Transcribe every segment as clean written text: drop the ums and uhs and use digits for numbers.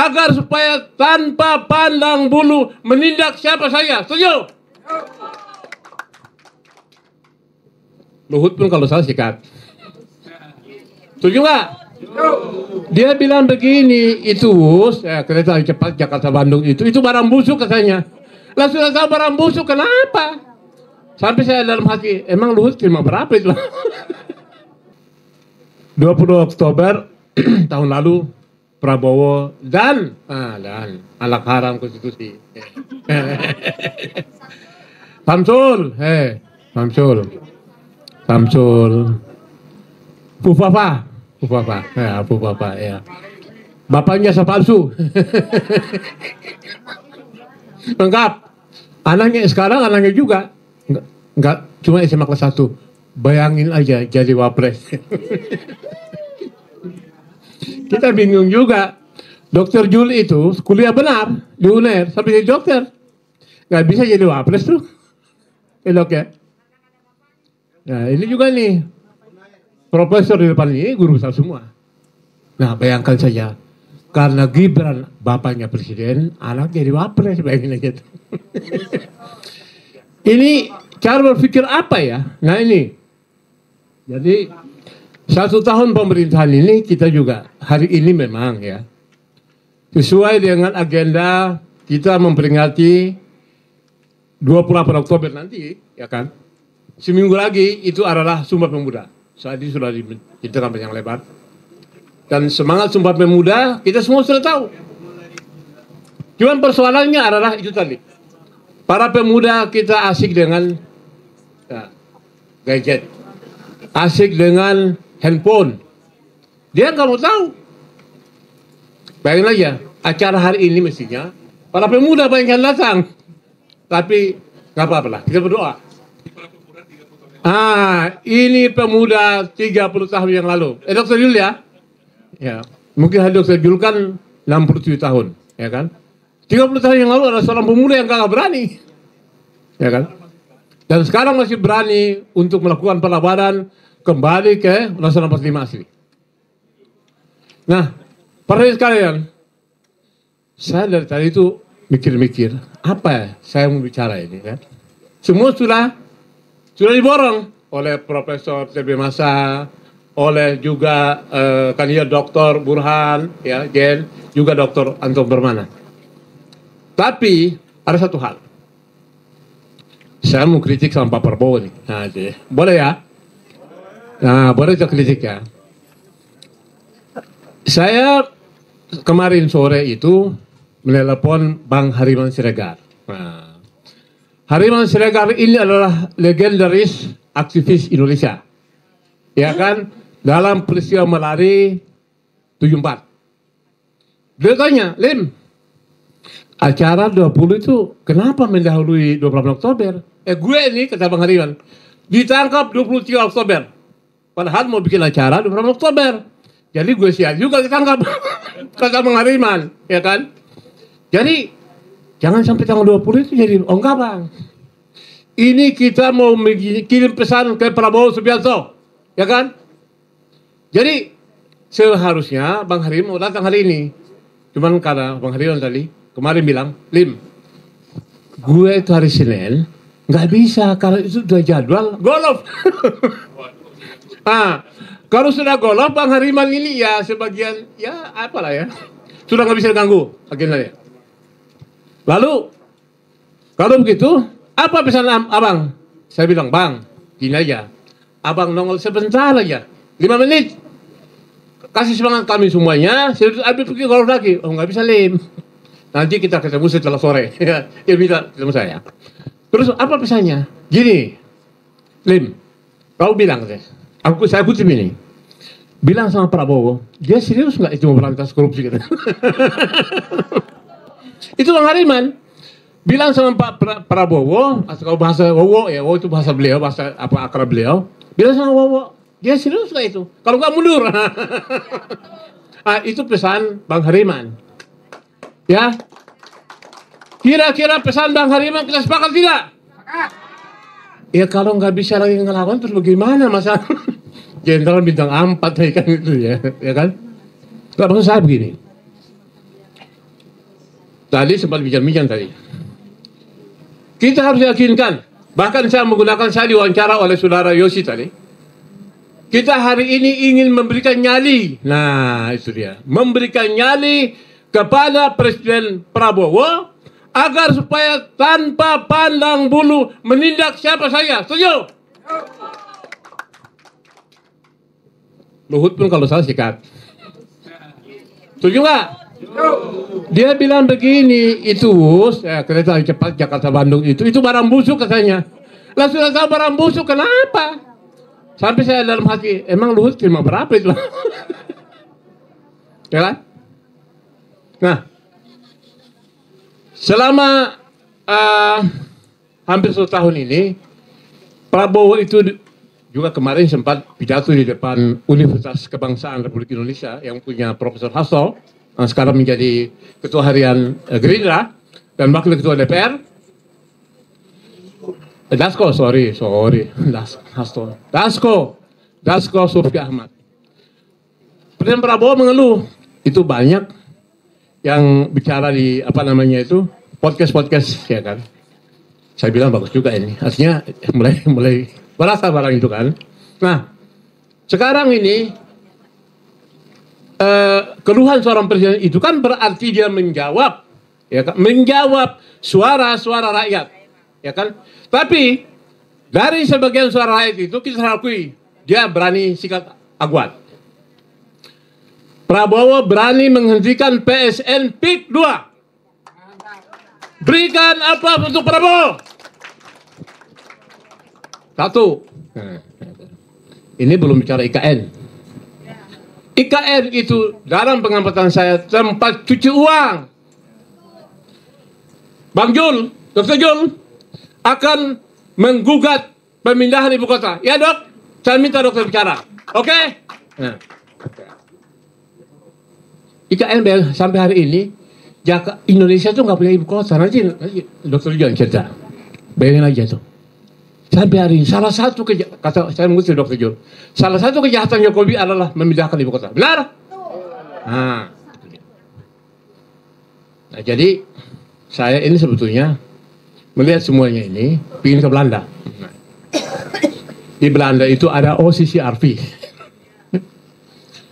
agar supaya tanpa pandang bulu menindak siapa saja. Setuju? Luhut pun kalau salah sikat. Setuju nggak? Dia bilang begini, itu kereta cepat Jakarta Bandung itu barang busuk katanya. Lah sudah tahu barang busuk, kenapa? Sampai saya dalam hati, emang Luhut terima berapa itu? 20 Oktober tahun lalu Prabowo dan anak haram konstitusi. Samsul, Pupapa, ya. Bapaknya sepalsu. Lengkap. Anaknya sekarang anaknya juga. Enggak cuma SMA kelas 1. Bayangin aja jadi wapres. Kita bingung juga. Dokter Jul itu kuliah benar di UNER sampai jadi dokter. Nggak bisa jadi wapres tuh. Dok ya. Nah ini juga nih. Profesor di depan ini guru besar semua. Nah bayangkan saja. Karena Gibran bapaknya presiden, anak jadi wapres. Bayangin aja tuh. Ini cara berpikir apa ya? Nah ini. Jadi 1 tahun pemerintahan ini kita juga hari ini memang ya sesuai dengan agenda kita memperingati 28 Oktober nanti ya kan. Seminggu lagi itu adalah Sumpah Pemuda. Saat ini sudah diceritakan panjang lebar. Dan semangat Sumpah Pemuda kita semua sudah tahu. Cuman persoalannya adalah itu tadi. Para pemuda kita asik dengan gadget. Asik dengan handphone. Dia nggak mau tahu. Bayangin aja, acara hari ini mestinya para pemuda banyak yang datang. Tapi nggak apa-apa lah, kita berdoa. Ini pemuda 30 tahun yang lalu. Dokter Jul ya? Ya, mungkin Dokter Jul kan 67 tahun, ya kan? 30 tahun yang lalu ada seorang pemuda yang nggak berani, ya kan? Dan sekarang masih berani untuk melakukan perlawanan kembali ke Undang-Undang 45 asli. Nah, para sekalian, saya dari tadi itu mikir-mikir, apa saya mau bicara ini kan? Semua sudah diborong oleh Profesor TB Masa, oleh juga kandidat Dr. Burhan, ya, Jen, juga Dr. Anton Permana. Tapi ada satu hal. Saya mau kritik sama Pak Prabowo nih. Nah, boleh ya? Nah, boleh saya kritik ya. Saya kemarin sore itu menelepon Bang Hariman Siregar. Nah, Hariman Siregar ini adalah legendaris aktivis Indonesia. Ya kan? Dalam peristiwa Malari 74. Dia tanya, Lim, acara 20 itu kenapa mendahului 28 Oktober? Gue ini, kata Bang Hariman, ditangkap 23 Oktober. Padahal mau bikin acara 28 Oktober. Jadi gue siap juga ditangkap. Kata Bang Hariman, ya kan? Jadi, jangan sampai tanggal 20 itu jadi, oh enggak Bang. Ini kita mau kirim pesan ke Prabowo Subianto. Ya kan? Jadi, seharusnya Bang Hariman mau datang hari ini. Cuman karena Bang Hariman tadi, kemarin bilang, Lim, gue itu hari Senin, nggak bisa, karena itu udah jadwal golf. Kalau sudah golf, Bang Hariman ini ya sebagian, ya apalah ya, sudah nggak bisa diganggu agendanya. Lalu, kalau begitu, apa pesan abang? Saya bilang, Bang, gini aja, abang nongol sebentar aja, 5 menit, kasih semangat kami semuanya, saya ambil pergi golf lagi. Oh nggak bisa Lim. Nanti kita ketemu setelah sore. Dia minta ketemu saya. Terus apa pesannya? Gini, Lim, kau bilang saya kutip ini. Bilang sama Prabowo, dia serius nggak itu mau berantas korupsi gitu. Itu Bang Hariman. Bilang sama Pak Prabowo, atau bahasa Wowo ya, Wowo itu bahasa beliau, bahasa apa akrab beliau. Bilang sama Wowo, dia serius nggak itu? Kalau nggak mundur. Itu pesan Bang Hariman. Ya, kira-kira pesan Bang Hariman kita sepakat tidak? Ya kalau nggak bisa lagi ngelawan terus bagaimana masa Jenderal bintang 4 kan itu ya kan? Kalau maksud saya begini, tadi sempat bincang-bincang tadi. Kita harus yakinkan, bahkan saya diwawancara oleh saudara Yosi tadi. Kita hari ini ingin memberikan nyali. Nah, itu dia. Memberikan nyali kepada Presiden Prabowo agar supaya tanpa pandang bulu menindak siapa saja. Setuju? Luhut pun kalau salah sikat. Setuju nggak? Dia bilang begini, itu kereta cepat Jakarta Bandung itu barang busuk katanya. Lah sudah tahu barang busuk, kenapa? Sampai saya dalam hati, emang Luhut terima berapa itu? Ya kan? Nah, selama hampir 1 tahun ini, Prabowo itu juga kemarin sempat pidato di depan Universitas Kebangsaan Republik Indonesia yang punya Profesor Hasto, yang sekarang menjadi Ketua Harian Gerindra dan Wakil Ketua DPR. Dasko Sufi Ahmad. Presiden Prabowo mengeluh, itu banyak yang bicara di podcast ya kan. Saya bilang bagus juga ini, artinya mulai berasa barang itu kan. Nah, sekarang ini keluhan seorang presiden itu kan berarti dia menjawab, ya kan? Menjawab suara-suara rakyat, ya kan? Tapi dari sebagian suara rakyat itu kita akui dia berani sikat aguat. Prabowo berani menghentikan PSN PIK 2. Berikan apa untuk Prabowo? 1. Ini belum bicara IKN. IKN itu dalam pengamatan saya tempat cuci uang. Bang Jul, Dr. Jul akan menggugat pemindahan ibu kota. Ya dok, saya minta dokter bicara. Oke? Nah. IKN sampai hari ini Indonesia tuh nggak punya ibu kota. Nanti dokter Jul cerita. Bayangin aja tuh. Sampai hari ini salah satu kata saya mengutip dokter Jul. Salah satu kejahatan Jokowi adalah memindahkan ibu kota. Benar? Nah jadi saya ini sebetulnya melihat semuanya ini, ingin ke Belanda. Di Belanda itu ada OCCRV.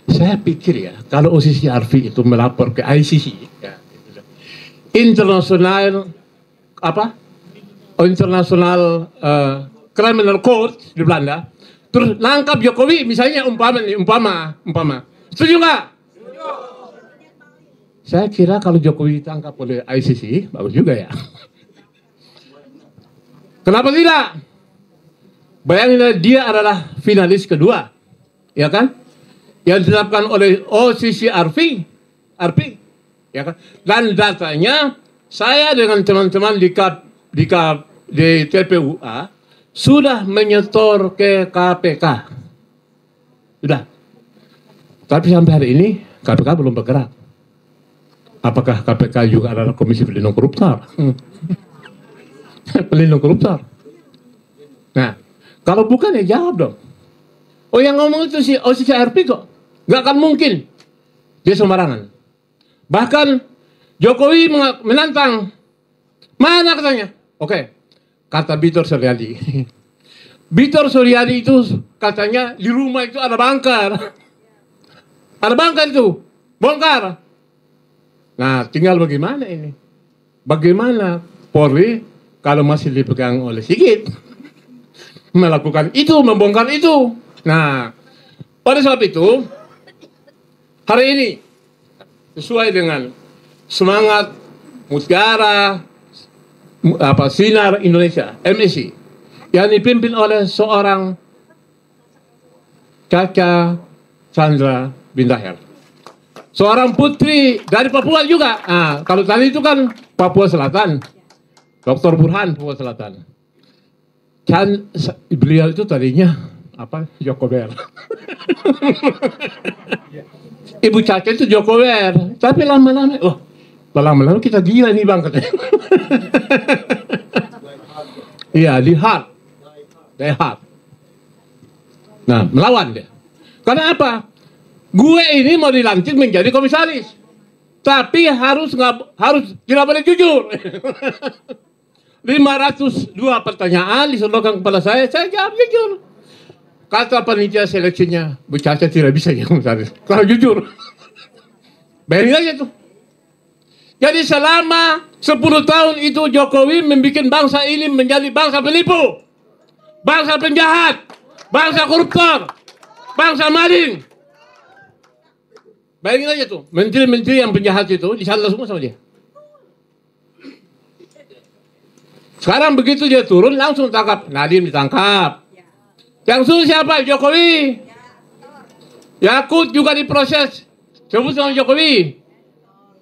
Saya pikir ya, kalau OCCRV itu melapor ke ICC, ya, International Criminal Court di Belanda, terus nangkap Jokowi, misalnya umpama. Setuju nggak? Saya kira kalau Jokowi ditangkap oleh ICC, bagus juga ya. Kenapa tidak? Bayangin dia adalah finalis kedua, ya kan? Yang ditetapkan oleh OCCRV, ya kan? Dan datanya saya dengan teman-teman di TPUA sudah menyetor ke KPK, sudah. Tapi sampai hari ini KPK belum bergerak. Apakah KPK juga adalah Komisi Pelindung Koruptor? Pelindung koruptor. Nah, kalau bukan ya jawab dong. Oh yang ngomong itu si OCCRP kok. Gak akan mungkin. Dia sembarangan. Bahkan Jokowi menantang. Mana katanya? Oke. Kata Bitor Suryadi. Bitor Suryadi itu katanya di rumah itu ada bangkar. Ada bangkar itu. Bongkar. Nah, tinggal bagaimana ini? Bagaimana Polri kalau masih dipegang oleh Sigit melakukan itu, membongkar itu. Nah, oleh sebab itu hari ini sesuai dengan semangat Mutiara Sinar Indonesia MSI yang dipimpin oleh seorang Caca Chandra Bindaher, seorang putri dari Papua juga. Nah, kalau tadi itu kan Papua Selatan, Dr. Burhan Papua Selatan. Beliau itu tadinya Jokower. Ibu Caca itu Jokower, tapi lama-lama kita gila nih bang katanya. Iya, di hard. Nah, melawan dia. Karena apa? Gue ini mau dilantik menjadi komisaris. Tapi harus tidak boleh jujur. 502 pertanyaan disodorkan kepada saya jawab jujur. Kata panitia seleksinya, Bu Caca tidak bisa jawab tadi. Kalau jujur. Bayangin aja tuh. Jadi selama 10 tahun itu Jokowi membuat bangsa ini menjadi bangsa penipu, bangsa penjahat, bangsa koruptor, bangsa maling. Bayangin aja tuh, menteri-menteri yang penjahat itu disandra semua sama dia. Sekarang begitu dia turun langsung tangkap, Nadiem ditangkap. Yang suruh siapa? Jokowi. Yakut juga diproses, sebut sama Jokowi.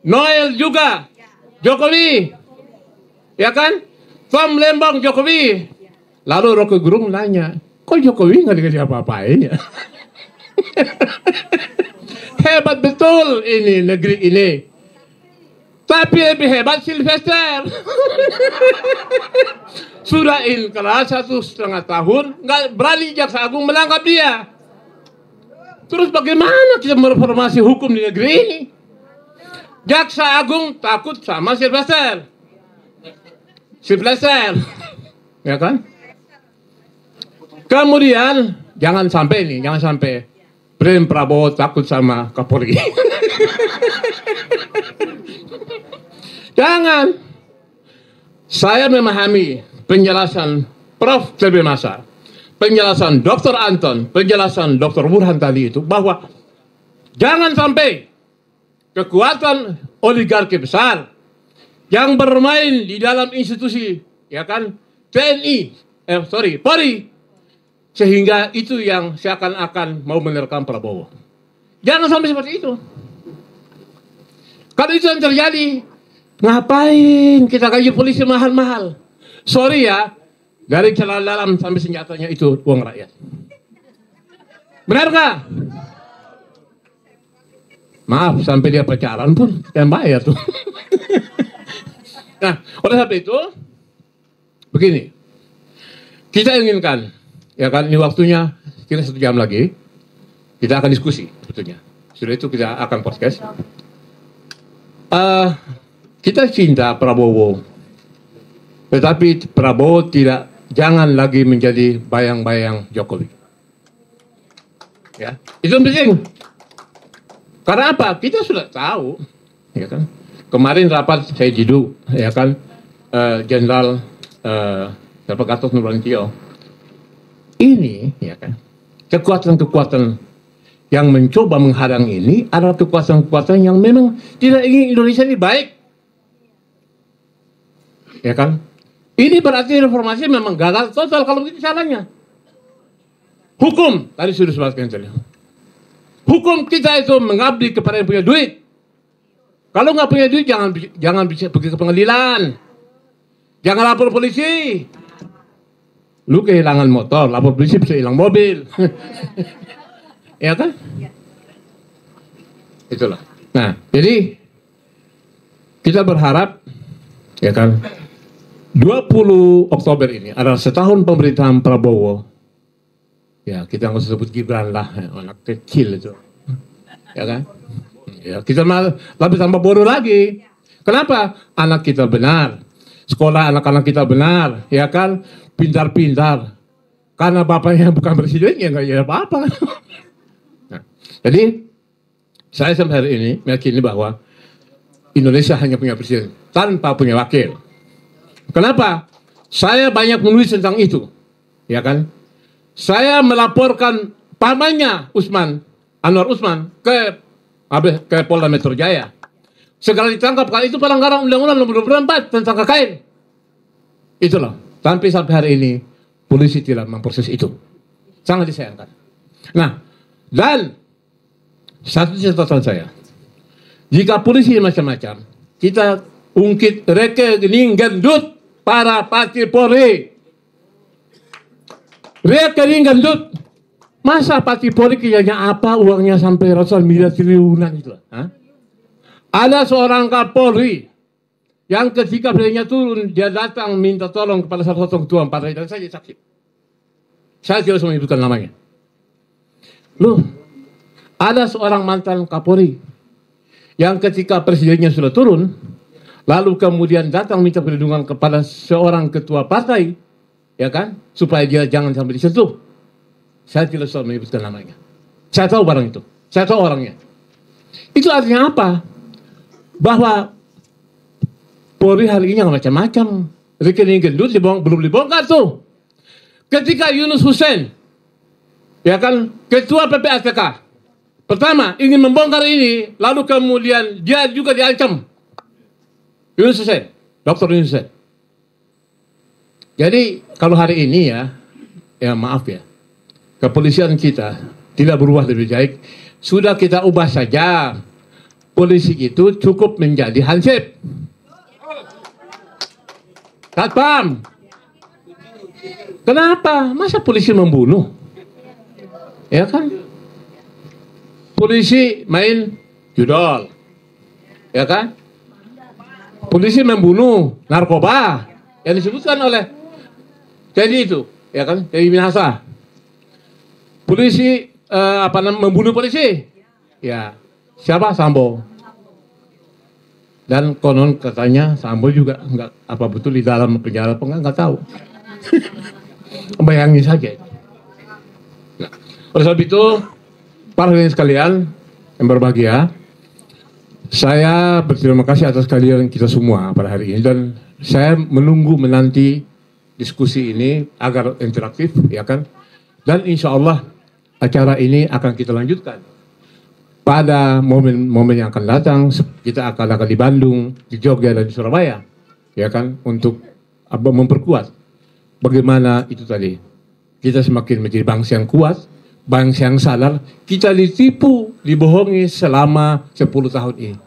Noel juga Jokowi, ya kan? Tom Lembong Jokowi. Lalu Rocky Gerung nanya, kok Jokowi nggak dikasih apa-apain ya? Hebat betul ini negeri ini. Tapi lebih hebat Sylvester. Sudah inkrah 1,5 tahun, nggak berani Jaksa Agung menangkap dia. Terus bagaimana kita mereformasi hukum di negeri ini? Jaksa Agung takut sama Sylvester. Ya kan? Kemudian, jangan sampai Presiden Prabowo takut sama Kapolri. Jangan. Saya memahami penjelasan Prof. Tb Masa, penjelasan Dr. Anton, penjelasan Dr. Burhan tadi itu, bahwa jangan sampai kekuatan oligarki besar yang bermain di dalam institusi, ya kan, Polri, sehingga itu yang seakan-akan mau menerkam Prabowo. Jangan sampai seperti itu. Kalau itu yang terjadi, ngapain kita gaji polisi mahal-mahal? Sorry ya, dari celana dalam sampai senjatanya itu uang rakyat. Benar nggak? Maaf, sampai dia pacaran pun yang bayar tuh. Nah, oleh sebab itu, begini, kita inginkan, ya kan, ini waktunya kira 1 jam lagi, kita akan diskusi sebetulnya. Sudah itu kita akan podcast. Kita cinta Prabowo, tetapi Prabowo jangan lagi menjadi bayang-bayang Jokowi. Ya, itu penting. Karena apa? Kita sudah tahu, ya kan. Kemarin rapat saya Jidu, ya kan, Jenderal Gatot Nurmantio. Ini, ya kan, kekuatan-kekuatan yang mencoba menghadang ini adalah kekuatan-kekuatan yang memang tidak ingin Indonesia ini baik, ya kan. Ini berarti reformasi memang gagal total kalau begitu caranya. Hukum tadi sudah sebutkan tadi. Hukum kita itu mengabdi kepada yang punya duit. Kalau nggak punya duit, jangan bisa pergi ke pengadilan. Jangan lapor polisi. Lu kehilangan motor, lapor polisi bisa hilang mobil. Ya kan? Itulah. Nah, jadi kita berharap, ya kan, 20 Oktober ini adalah setahun pemerintahan Prabowo. Ya, kita nggak usah sebut Gibran lah, anak kecil itu, ya kan? Ya, kita lebih tambah bodoh lagi. Kenapa? Anak kita benar, sekolah anak-anak kita benar, ya kan? Pintar-pintar. Karena bapaknya bukan presiden, ya nggak jadi apa-apa. Nah, jadi saya sampai hari ini meyakini bahwa Indonesia hanya punya presiden tanpa punya wakil. Kenapa? Saya banyak menulis tentang itu, ya kan? Saya melaporkan pamannya Anwar Usman ke Polda Metro Jaya. Segera ditangkap karena itu pelanggaran Undang-Undang Nomor 24 tentang KKN. Itulah. Sampai hari ini polisi tidak memproses itu. Sangat disayangkan. Nah, dan satu catatan saya, jika polisi macam-macam, kita ungkit rekening gendut para partai Polri. Rekening gendut. Masa partai Polri kerjanya apa, uangnya sampai ratusan miliar triliunan itu? Hah? Ada seorang Kapolri yang ketika presidennya turun, dia datang minta tolong kepada salah satu ketua partai, dan saya jadi saksi. Saya tidak usah menyebutkan namanya. Loh, ada seorang mantan Kapolri yang ketika presidennya sudah turun, lalu kemudian datang minta perlindungan kepada seorang ketua partai, ya kan, supaya dia jangan sampai disentuh. Saya tidak usah menyebutkan namanya. Saya tahu barang itu, saya tahu orangnya. Itu artinya apa? Bahwa Polri hari ini yang macam-macam. Rekening gendut belum dibongkar tuh. Ketika Yunus Hussein, ya kan, ketua PPATK, pertama ingin membongkar ini, lalu kemudian dia juga diancam. Yunus Hussein, Dr. Yunus Hussein. Jadi kalau hari ini ya maaf ya, kepolisian kita tidak berubah lebih baik. Sudah kita ubah saja. Polisi itu cukup menjadi hansip. Satpam. Kenapa? Masa polisi membunuh? Ya kan? Polisi main judol. Ya kan? Polisi membunuh narkoba yang disebutkan oleh Teddy itu, ya kan? Teddy Minahasa. Polisi membunuh polisi. Ya, siapa? Sambo. Dan konon katanya Sambo juga nggak apa betul di dalam penjara apa nggak tahu. Bayangin saja. Nah, oleh sebab itu, para hadirin sekalian yang berbahagia, saya berterima kasih atas kehadiran kita semua pada hari ini, dan saya menanti diskusi ini agar interaktif, ya kan? Dan insya Allah acara ini akan kita lanjutkan pada momen-momen yang akan datang. Kita akan di Bandung, di Jogja, dan di Surabaya, ya kan? Untuk memperkuat bagaimana itu tadi kita semakin menjadi bangsa yang kuat, bangsa yang sadar. Kita ditipu, dibohongi selama 10 tahun ini.